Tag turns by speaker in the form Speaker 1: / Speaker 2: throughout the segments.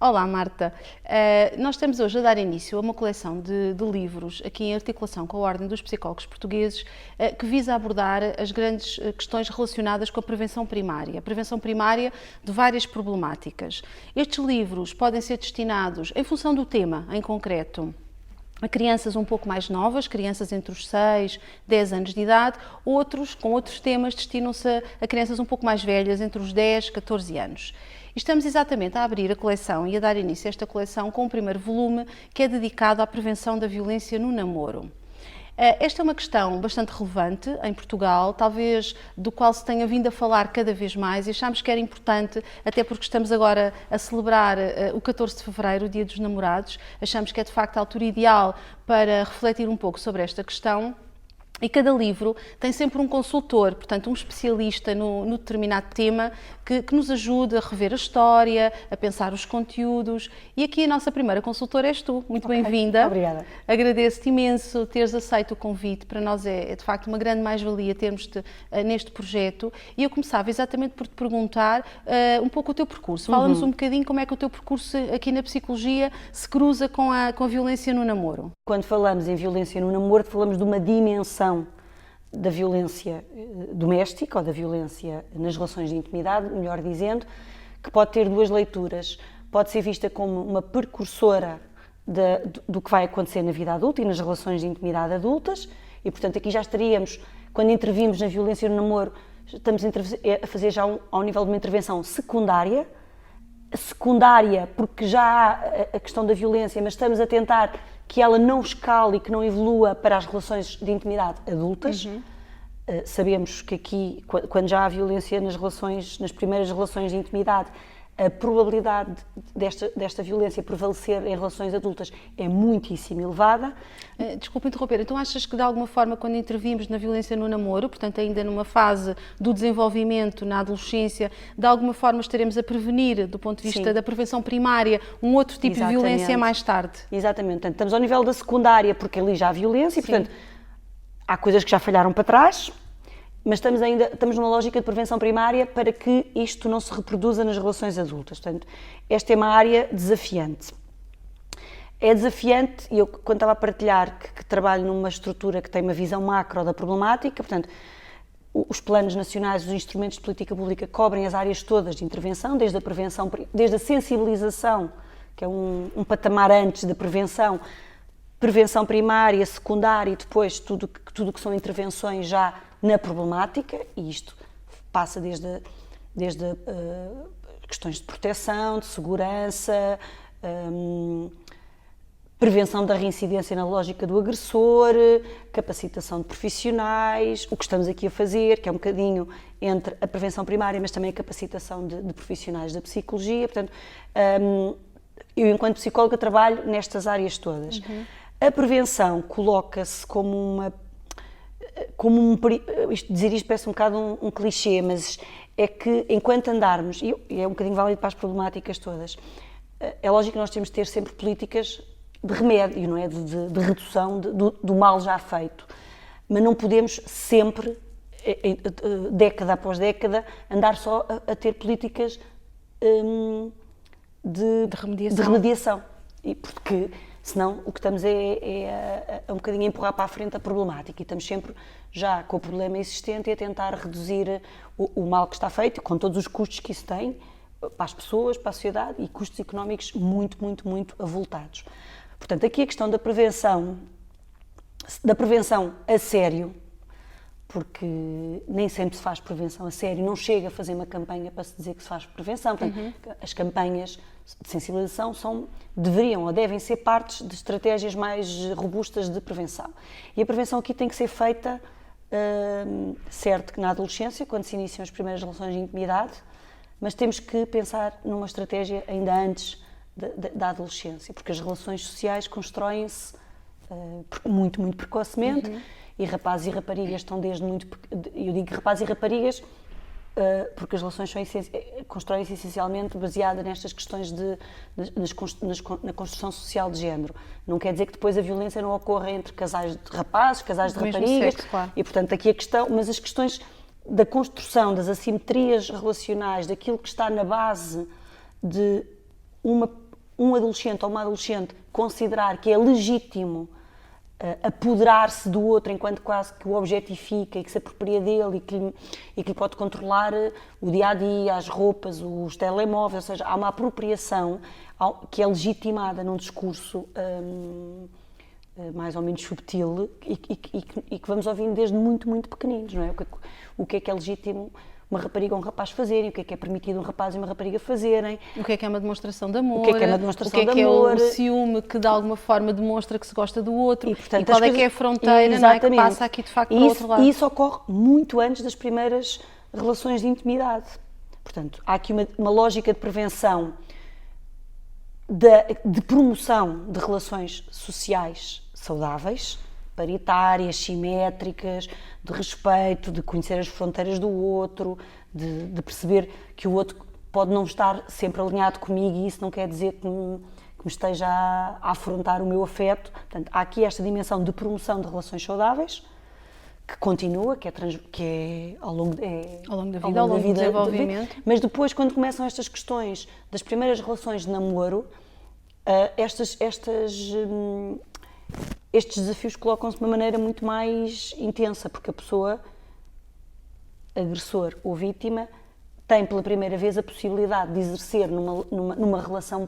Speaker 1: Olá, Marta. Nós estamos hoje a dar início a uma coleção de livros, aqui em articulação com a Ordem dos Psicólogos Portugueses, que visa abordar as grandes questões relacionadas com a prevenção primária de várias problemáticas. Estes livros podem ser destinados, em função do tema em concreto, a crianças um pouco mais novas, crianças entre os 6 e 10 anos de idade, outros, com outros temas, destinam-se a crianças um pouco mais velhas, entre os 10 e 14 anos. Estamos exatamente a abrir a coleção e a dar início a esta coleção com o primeiro volume, que é dedicado à prevenção da violência no namoro. Esta é uma questão bastante relevante em Portugal, talvez do qual se tenha vindo a falar cada vez mais, e achamos que era importante, até porque estamos agora a celebrar o 14 de fevereiro, o Dia dos Namorados, achamos que é de facto a altura ideal para refletir um pouco sobre esta questão. E cada livro tem sempre um consultor, portanto um especialista no determinado tema que nos ajuda a rever a história, a pensar os conteúdos. E aqui a nossa primeira consultora és tu. Muito bem-vinda.
Speaker 2: Obrigada.
Speaker 1: Agradeço-te imenso teres aceito o convite. Para nós é de facto uma grande mais-valia termos-te neste projeto. E eu começava exatamente por te perguntar um pouco o teu percurso. Fala-nos um bocadinho como é que o teu percurso aqui na psicologia se cruza com a violência no namoro.
Speaker 2: Quando falamos em violência no namoro, falamos de uma dimensão da violência doméstica ou da violência nas relações de intimidade, melhor dizendo, que pode ter duas leituras. Pode ser vista como uma precursora do que vai acontecer na vida adulta e nas relações de intimidade adultas, e portanto aqui já estaríamos, quando intervimos na violência no namoro, estamos a fazer já ao nível de uma intervenção secundária, porque já há a questão da violência, mas estamos a tentar que ela não escale e que não evolua para as relações de intimidade adultas. Sabemos que aqui, quando já há violência nas primeiras relações de intimidade, a probabilidade desta violência prevalecer em relações adultas é muitíssimo elevada.
Speaker 1: Desculpa interromper, então achas que de alguma forma quando intervimos na violência no namoro, portanto ainda numa fase do desenvolvimento na adolescência, de alguma forma estaremos a prevenir, do ponto de vista da prevenção primária, um outro tipo de violência mais tarde?
Speaker 2: Exatamente, portanto, estamos ao nível da secundária porque ali já há violência e portanto há coisas que já falharam para trás, mas estamos numa lógica de prevenção primária para que isto não se reproduza nas relações adultas. Portanto, esta é uma área desafiante. É desafiante, e eu quando estava a partilhar que trabalho numa estrutura que tem uma visão macro da problemática, portanto, os planos nacionais, os instrumentos de política pública cobrem as áreas todas de intervenção, desde a prevenção, desde a sensibilização, que é um patamar antes da prevenção primária, secundária e depois tudo que são intervenções já na problemática, e isto passa desde questões de proteção, de segurança, prevenção da reincidência na lógica do agressor, capacitação de profissionais, o que estamos aqui a fazer, que é um bocadinho entre a prevenção primária, mas também a capacitação de profissionais da psicologia. Portanto, eu, enquanto psicóloga, trabalho nestas áreas todas. A prevenção coloca-se dizer isto parece um bocado um clichê, mas é que enquanto andarmos, e é um bocadinho válido para as problemáticas todas, é lógico que nós temos de ter sempre políticas de remédio, não é? De redução do mal já feito, mas não podemos sempre, década após década, andar só a ter políticas de remediação. E porque senão o que estamos é um bocadinho a empurrar para a frente a problemática e estamos sempre já com o problema existente e a tentar reduzir o mal que está feito, com todos os custos que isso tem para as pessoas, para a sociedade e custos económicos muito, muito, muito avultados. Portanto, aqui a questão da prevenção a sério, porque nem sempre se faz prevenção a sério, não chega a fazer uma campanha para se dizer que se faz prevenção. Portanto, as campanhas de sensibilização deveriam ou devem ser partes de estratégias mais robustas de prevenção. E a prevenção aqui tem que ser feita, certo que na adolescência, quando se iniciam as primeiras relações de intimidade, mas temos que pensar numa estratégia ainda antes da adolescência, porque as relações sociais constroem-se muito, muito precocemente, e rapazes e raparigas estão desde muito... Eu digo rapazes e raparigas porque as relações constroem-se essencialmente baseada nestas questões na construção social de género. Não quer dizer que depois a violência não ocorra entre casais de rapazes, casais de raparigas,
Speaker 1: sexo, claro.
Speaker 2: E portanto aqui a questão, mas as questões da construção, das assimetrias relacionais, daquilo que está na base de um adolescente ou uma adolescente considerar que é legítimo apoderar-se do outro enquanto quase que o objetifica e que se apropria dele e que lhe pode controlar o dia-a-dia, as roupas, os telemóveis, ou seja, há uma apropriação que é legitimada num discurso mais ou menos subtil e que vamos ouvindo desde muito, muito pequeninos, não é? O que é legítimo uma rapariga ou um rapaz fazerem, o que é permitido um rapaz e uma rapariga fazerem.
Speaker 1: O que é uma demonstração de amor,
Speaker 2: o que é uma demonstração de
Speaker 1: o
Speaker 2: amor.
Speaker 1: que é o ciúme que de alguma forma demonstra que se gosta do outro
Speaker 2: E, portanto,
Speaker 1: qual é que é a fronteira, não é, que passa aqui de facto para o outro lado.
Speaker 2: E isso ocorre muito antes das primeiras relações de intimidade. Portanto, há aqui uma lógica de prevenção, de promoção de relações sociais saudáveis, paritárias, simétricas, de respeito, de conhecer as fronteiras do outro, de perceber que o outro pode não estar sempre alinhado comigo e isso não quer dizer que me esteja a afrontar o meu afeto. Portanto, há aqui esta dimensão de promoção de relações saudáveis, que continua, que é ao longo
Speaker 1: da vida, ao longo do desenvolvimento.
Speaker 2: Mas depois, quando começam estas questões das primeiras relações de namoro, estes desafios colocam-se de uma maneira muito mais intensa, porque a pessoa, agressor ou vítima, tem pela primeira vez a possibilidade de exercer numa relação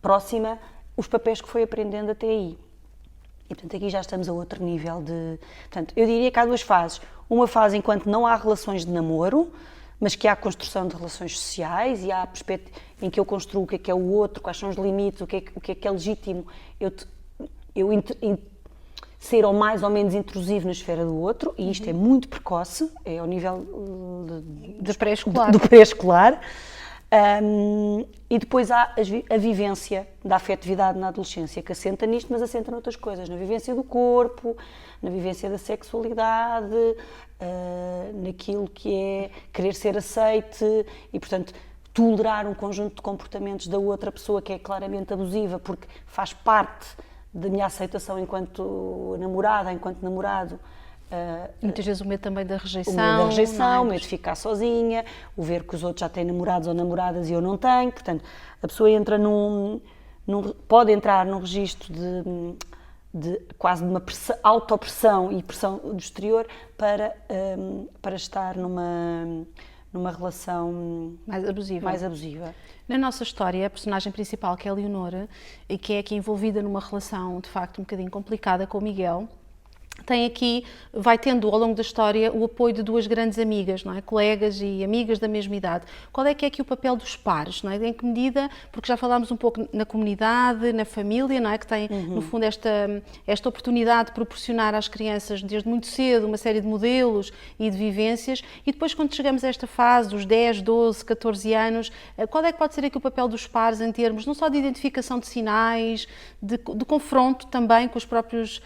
Speaker 2: próxima os papéis que foi aprendendo até aí. E, portanto, aqui já estamos a outro nível de... Portanto, eu diria que há duas fases. Uma fase enquanto não há relações de namoro, mas que há construção de relações sociais e há em que eu construo o que é o outro, quais são os limites, o que é legítimo ser ou mais ou menos intrusivo na esfera do outro, e isto é muito precoce, é ao nível
Speaker 1: do pré-escolar.
Speaker 2: Do pré-escolar. E depois há a vivência da afetividade na adolescência, que assenta nisto, mas assenta noutras coisas, na vivência do corpo, na vivência da sexualidade, naquilo que é querer ser aceite e, portanto, tolerar um conjunto de comportamentos da outra pessoa que é claramente abusiva, porque faz parte da minha aceitação enquanto namorada, enquanto namorado.
Speaker 1: Muitas vezes o medo também da rejeição.
Speaker 2: O medo da rejeição, o medo de ficar sozinha, o ver que os outros já têm namorados ou namoradas e eu não tenho. Portanto, a pessoa entra pode entrar num registro de quase de uma autopressão e pressão do exterior para estar numa relação
Speaker 1: mais
Speaker 2: abusiva.
Speaker 1: Na nossa história, a personagem principal, que é a Leonora, e que é aqui envolvida numa relação, de facto, um bocadinho complicada com o Miguel, vai tendo ao longo da história o apoio de duas grandes amigas, não é? Colegas e amigas da mesma idade. Qual é que é aqui o papel dos pares, não é? Em que medida, porque já falámos um pouco na comunidade, na família, não é? Que tem, no fundo, esta oportunidade de proporcionar às crianças, desde muito cedo, uma série de modelos e de vivências, e depois quando chegamos a esta fase, dos 10, 12, 14 anos, qual é que pode ser aqui o papel dos pares em termos, não só de identificação de sinais, de confronto também com os próprios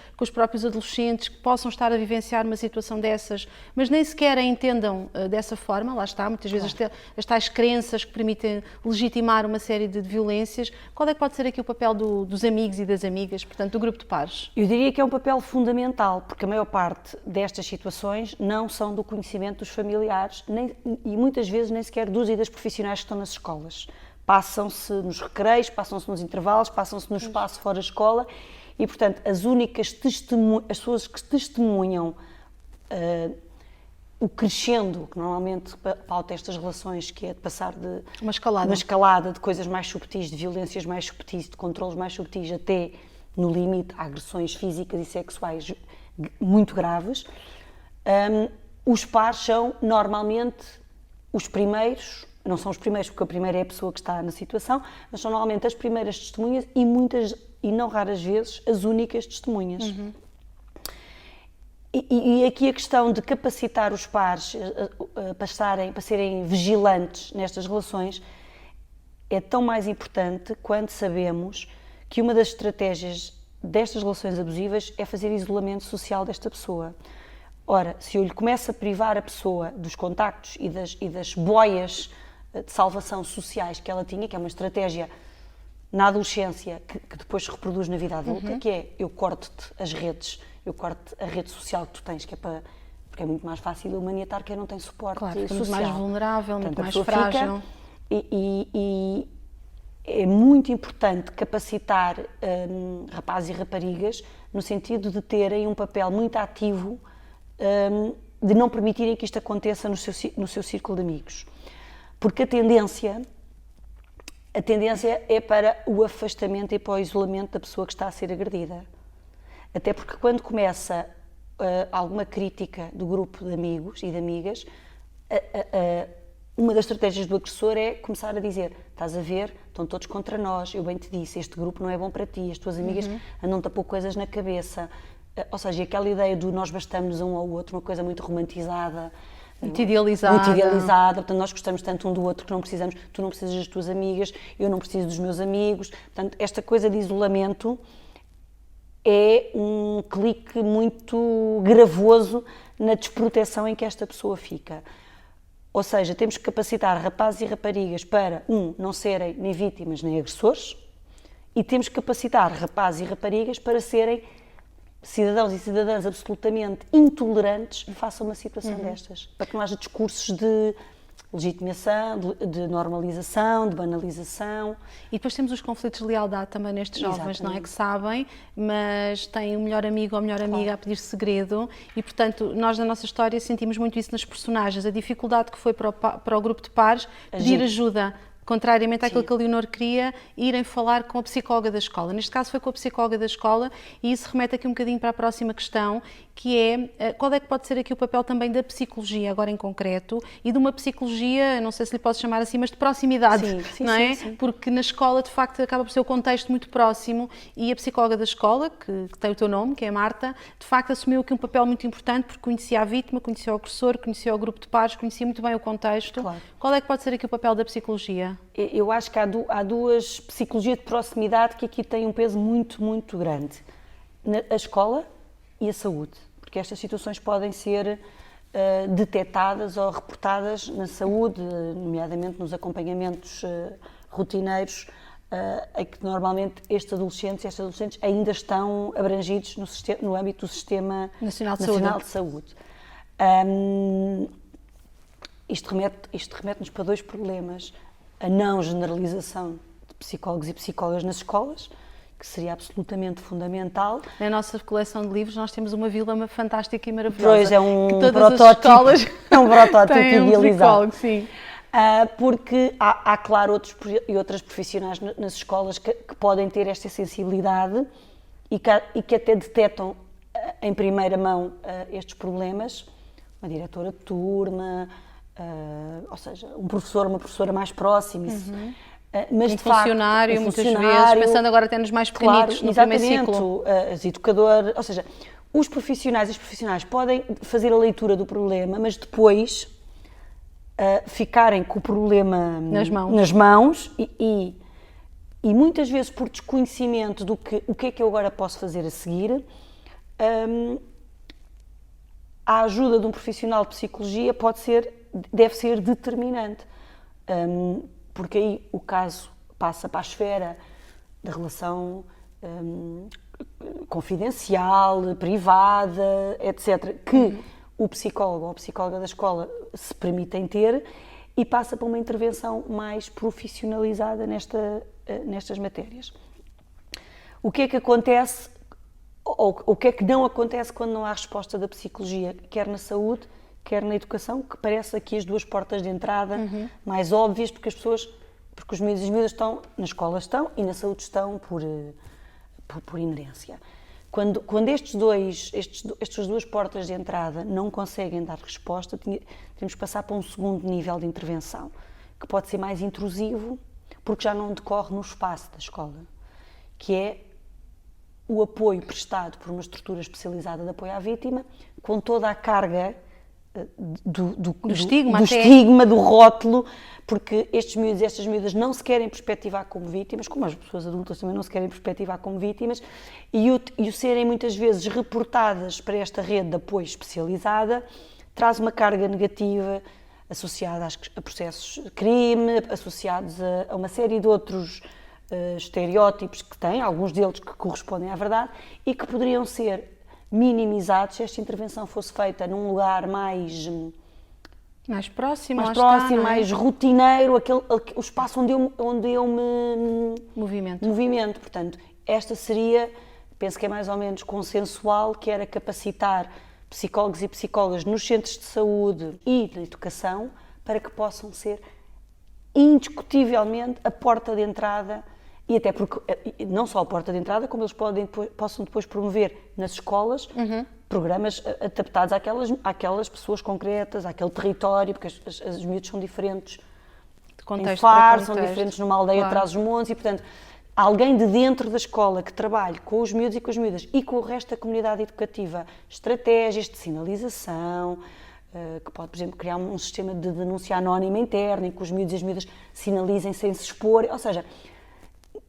Speaker 1: adolescentes, que possam estar a vivenciar uma situação dessas, mas nem sequer a entendam dessa forma, lá está, muitas vezes as tais crenças que permitem legitimar uma série de violências. Qual é que pode ser aqui o papel dos amigos e das amigas, portanto, do grupo de pares?
Speaker 2: Eu diria que é um papel fundamental, porque a maior parte destas situações não são do conhecimento dos familiares e muitas vezes nem sequer dos e das profissionais que estão nas escolas. Passam-se nos recreios, passam-se nos intervalos, passam-se no espaço fora da escola. E, portanto, as pessoas que testemunham o crescendo, que normalmente pauta estas relações, que é de passar de
Speaker 1: uma
Speaker 2: escalada de coisas mais subtis, de violências mais subtis, de controles mais subtis, até, no limite, agressões físicas e sexuais muito graves, os pares são, normalmente, os primeiros. Não são os primeiros, porque a primeira é a pessoa que está na situação, mas são normalmente as primeiras testemunhas e não raras vezes, as únicas testemunhas. E aqui a questão de capacitar os pares para serem vigilantes nestas relações é tão mais importante quando sabemos que uma das estratégias destas relações abusivas é fazer isolamento social desta pessoa. Ora, se eu lhe começo a privar a pessoa dos contactos e das boias de salvação sociais que ela tinha, que é uma estratégia na adolescência que depois se reproduz na vida adulta, que é eu corto-te as redes, eu corto a rede social que tu tens, porque é muito mais fácil eu maniatar quem não tem suporte social.
Speaker 1: Muito mais vulnerável,
Speaker 2: portanto,
Speaker 1: muito mais frágil.
Speaker 2: E é muito importante capacitar rapazes e raparigas no sentido de terem um papel muito ativo, de não permitirem que isto aconteça no seu círculo de amigos. Porque a tendência é para o afastamento e para o isolamento da pessoa que está a ser agredida. Até porque quando começa alguma crítica do grupo de amigos e de amigas, uma das estratégias do agressor é começar a dizer: estás a ver, estão todos contra nós, eu bem te disse, este grupo não é bom para ti, as tuas amigas andam-te a pôr coisas na cabeça. Ou seja, aquela ideia do nós bastamos um ao outro, uma coisa muito romantizada,
Speaker 1: muito idealizada.
Speaker 2: Portanto, nós gostamos tanto um do outro que não precisamos, tu não precisas das tuas amigas, eu não preciso dos meus amigos. Portanto, esta coisa de isolamento é um clique muito gravoso na desproteção em que esta pessoa fica. Ou seja, temos que capacitar rapazes e raparigas para, não serem nem vítimas nem agressores, e temos que capacitar rapazes e raparigas para serem cidadãos e cidadãs absolutamente intolerantes face a uma situação destas. Para que não haja discursos de legitimação, de normalização, de banalização.
Speaker 1: E depois temos os conflitos de lealdade também nestes jovens, não é? Que sabem, mas têm um melhor amigo ou melhor amiga a pedir segredo e, portanto, nós na nossa história sentimos muito isso nas personagens, a dificuldade que foi para o grupo de pares pedir ajuda. Contrariamente àquilo que a Leonor queria, irem falar com a psicóloga da escola. Neste caso foi com a psicóloga da escola e isso remete aqui um bocadinho para a próxima questão, que é qual é que pode ser aqui o papel também da psicologia, agora em concreto, e de uma psicologia, não sei se lhe posso chamar assim, mas de proximidade, não é? Sim. Porque na escola, de facto, acaba por ser o contexto muito próximo e a psicóloga da escola, que tem o teu nome, que é a Marta, de facto assumiu aqui um papel muito importante porque conhecia a vítima, conhecia o agressor, conhecia o grupo de pares, conhecia muito bem o contexto.
Speaker 2: Claro.
Speaker 1: Qual é que pode ser aqui o papel da psicologia?
Speaker 2: Eu acho que há duas psicologias de proximidade que aqui têm um peso muito, muito grande. A escola e a saúde, porque estas situações podem ser detectadas ou reportadas na saúde, nomeadamente nos acompanhamentos rotineiros, em que normalmente estes adolescentes e estas adolescentes ainda estão abrangidos no âmbito do Sistema Nacional de Saúde. Isto remete-nos para dois problemas. A não generalização de psicólogos e psicólogas nas escolas, que seria absolutamente fundamental.
Speaker 1: Na nossa coleção de livros nós temos uma vila fantástica e maravilhosa.
Speaker 2: Pois, é um protótipo, é um protótipo idealizado.
Speaker 1: Sim.
Speaker 2: Porque há claro, outras profissionais nas escolas que podem ter esta sensibilidade e que até detectam em primeira mão estes problemas. Uma diretora de turma, ou seja, um professor, uma professora mais próxima, mas de
Speaker 1: funcionário,
Speaker 2: facto,
Speaker 1: muitas vezes, pensando agora até nos mais pequenitos, no primeiro ciclo.
Speaker 2: As educadoras, ou seja, os profissionais podem fazer a leitura do problema, mas depois ficarem com o problema nas mãos e muitas vezes por desconhecimento do o que é que eu agora posso fazer a seguir, a ajuda de um profissional de psicologia deve ser determinante, porque aí o caso passa para a esfera da relação confidencial, privada, etc., que o psicólogo ou a psicóloga da escola se permitem ter e passa para uma intervenção mais profissionalizada nestas matérias. O que é que acontece, ou o que é que não acontece quando não há resposta da psicologia, quer na saúde, quer na educação, que parece aqui as duas portas de entrada mais óbvias, porque os miúdos e as miúdas estão, na escola estão e na saúde estão por inerência. Quando estas duas portas de entrada não conseguem dar resposta, temos que passar para um segundo nível de intervenção, que pode ser mais intrusivo, porque já não decorre no espaço da escola, que é o apoio prestado por uma estrutura especializada de apoio à vítima, com toda a carga do estigma, do rótulo, porque estes miúdos e estas miúdas não se querem perspectivar como vítimas, como as pessoas adultas também não se querem perspectivar como vítimas, e o serem muitas vezes reportadas para esta rede de apoio especializada traz uma carga negativa associada a processos de crime, associados a uma série de outros estereótipos que têm, alguns deles que correspondem à verdade, e que poderiam ser minimizados se esta intervenção fosse feita num lugar mais
Speaker 1: Mais próximo,
Speaker 2: mais
Speaker 1: lá
Speaker 2: próximo,
Speaker 1: está, não é?
Speaker 2: mais rotineiro, o espaço onde eu me movimento. Portanto, esta seria, penso que é mais ou menos consensual, que era capacitar psicólogos e psicólogas nos centros de saúde e na educação para que possam ser indiscutivelmente a porta de entrada, e até porque, não só a porta de entrada, como eles possam depois promover nas escolas programas adaptados àquelas pessoas concretas, àquele território, porque os miúdos são diferentes em Faro, são diferentes numa aldeia atrás dos montes, e portanto, alguém de dentro da escola que trabalhe com os miúdos e com as miúdas e com o resto da comunidade educativa, estratégias de sinalização, que pode, por exemplo, criar um sistema de denúncia anónima interna, em que os miúdos e as miúdas sinalizem sem se expor, ou seja,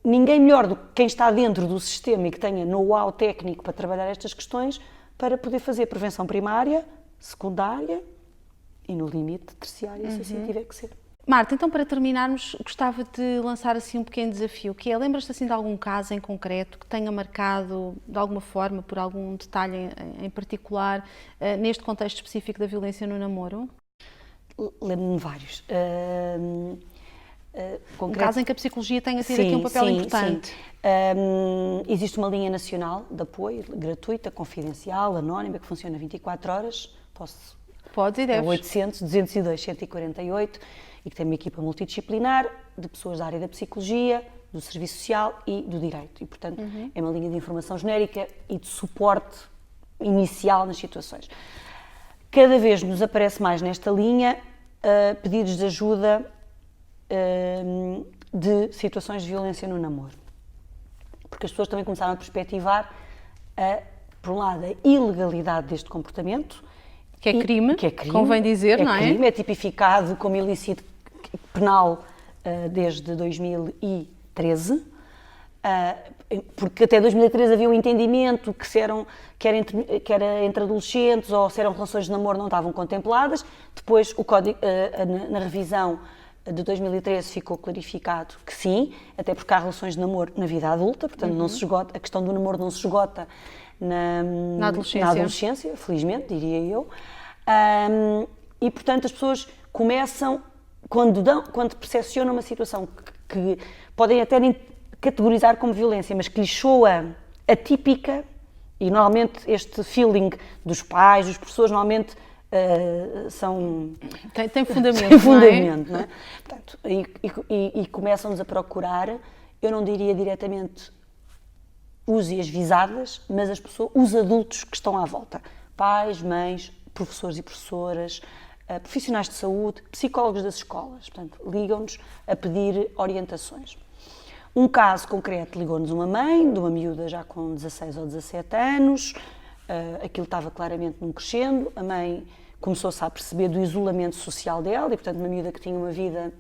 Speaker 2: ninguém melhor do que quem está dentro do sistema e que tenha know-how técnico para trabalhar estas questões, para poder fazer prevenção primária, secundária e, no limite, terciária, se assim tiver que ser.
Speaker 1: Marta, então para terminarmos, gostava de lançar assim um pequeno desafio, que é, lembras-te assim de algum caso em concreto que tenha marcado de alguma forma, por algum detalhe em particular, neste contexto específico da violência no namoro?
Speaker 2: Lembro-me de vários.
Speaker 1: Um caso em que a psicologia tenha tido aqui um papel importante.
Speaker 2: Sim. Existe uma linha nacional de apoio, gratuita, confidencial, anónima, que funciona 24 horas.
Speaker 1: Podes e deves.
Speaker 2: 800 202 148 e que tem uma equipa multidisciplinar de pessoas da área da psicologia, do serviço social e do direito. E, portanto, é uma linha de informação genérica e de suporte inicial nas situações. Cada vez nos aparece mais nesta linha pedidos de ajuda de situações de violência no namoro. Porque as pessoas também começaram a perspectivar, por um lado, a ilegalidade deste comportamento.
Speaker 1: Que é crime, convém dizer, não é?
Speaker 2: É crime, é tipificado como ilícito penal desde 2013, porque até 2013 havia um entendimento que era entre adolescentes, ou se eram relações de namoro não estavam contempladas. Depois, o código, na revisão de 2013 ficou clarificado que sim, até porque há relações de namoro na vida adulta, portanto não se esgota, a questão do namoro não se esgota na adolescência, felizmente, diria eu. E, portanto, as pessoas começam, quando percepcionam uma situação que podem até nem categorizar como violência, mas que lhes soa atípica, e normalmente este feeling dos pais, dos professores, normalmente são...
Speaker 1: Tem fundamento,
Speaker 2: tem fundamento, não é? Portanto, e começam-nos a procurar, eu não diria diretamente as visadas, mas os adultos que estão à volta. Pais, mães, professores e professoras, profissionais de saúde, psicólogos das escolas. Portanto, ligam-nos a pedir orientações. Um caso concreto, ligou-nos uma mãe de uma miúda já com 16 ou 17 anos, aquilo estava claramente num crescendo, a mãe começou-se a perceber do isolamento social dela e, portanto, uma miúda que tinha uma vida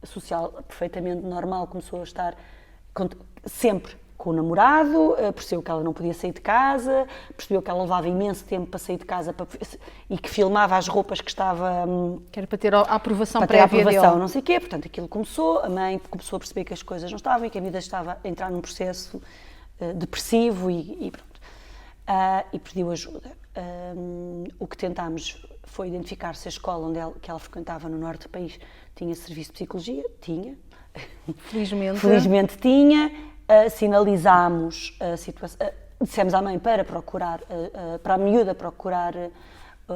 Speaker 2: social perfeitamente normal começou a estar sempre com o namorado, percebeu que ela não podia sair de casa, percebeu que ela levava imenso tempo para sair de casa e que filmava as roupas que estava...
Speaker 1: Que era para ter a aprovação prévia dele.
Speaker 2: Não sei o quê, portanto aquilo começou, a mãe começou a perceber que as coisas não estavam e que a miúda estava a entrar num processo depressivo e pronto. E pediu ajuda. O que tentámos foi identificar se a escola que ela frequentava no norte do país tinha serviço de psicologia. Tinha. Felizmente tinha. Sinalizámos a situação, dissemos à mãe para a miúda procurar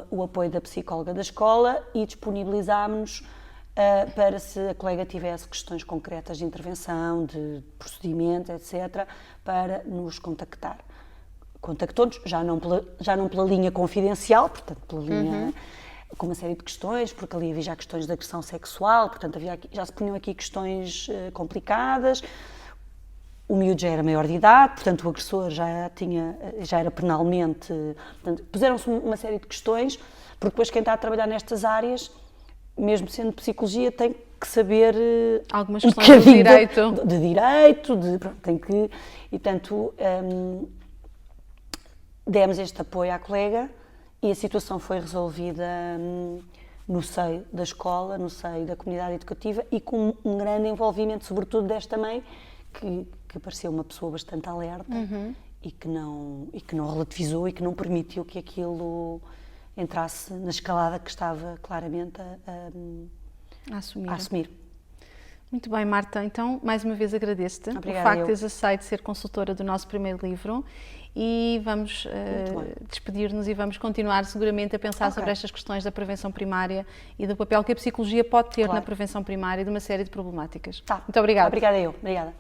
Speaker 2: o apoio da psicóloga da escola e disponibilizámos-nos para, se a colega tivesse questões concretas de intervenção, de procedimento, etc., para nos contactar. Contactou-nos, já não pela linha confidencial, portanto, pela linha com uma série de questões, porque ali havia já questões de agressão sexual, portanto, já se punham aqui questões complicadas. O miúdo já era maior de idade, portanto o agressor já era penalmente... Portanto, puseram-se uma série de questões, porque depois quem está a trabalhar nestas áreas, mesmo sendo psicologia, tem que saber...
Speaker 1: Algumas questões de
Speaker 2: direito. Pronto, tem que... E, portanto, demos este apoio à colega e a situação foi resolvida no seio da escola, no seio da comunidade educativa e com um grande envolvimento, sobretudo desta mãe, que pareceu uma pessoa bastante alerta e que não relativizou e que não permitiu que aquilo entrasse na escalada que estava claramente
Speaker 1: A assumir.
Speaker 2: a assumir.
Speaker 1: Muito bem, Marta. Então, mais uma vez agradeço-te o
Speaker 2: Obrigada,
Speaker 1: facto de
Speaker 2: eu.
Speaker 1: teres aceito ser consultora do nosso primeiro livro e vamos despedir-nos e vamos continuar seguramente a pensar sobre estas questões da prevenção primária e do papel que a psicologia pode ter na prevenção primária de uma série de problemáticas.
Speaker 2: Tá.
Speaker 1: Muito obrigada.
Speaker 2: Obrigada eu. Obrigada.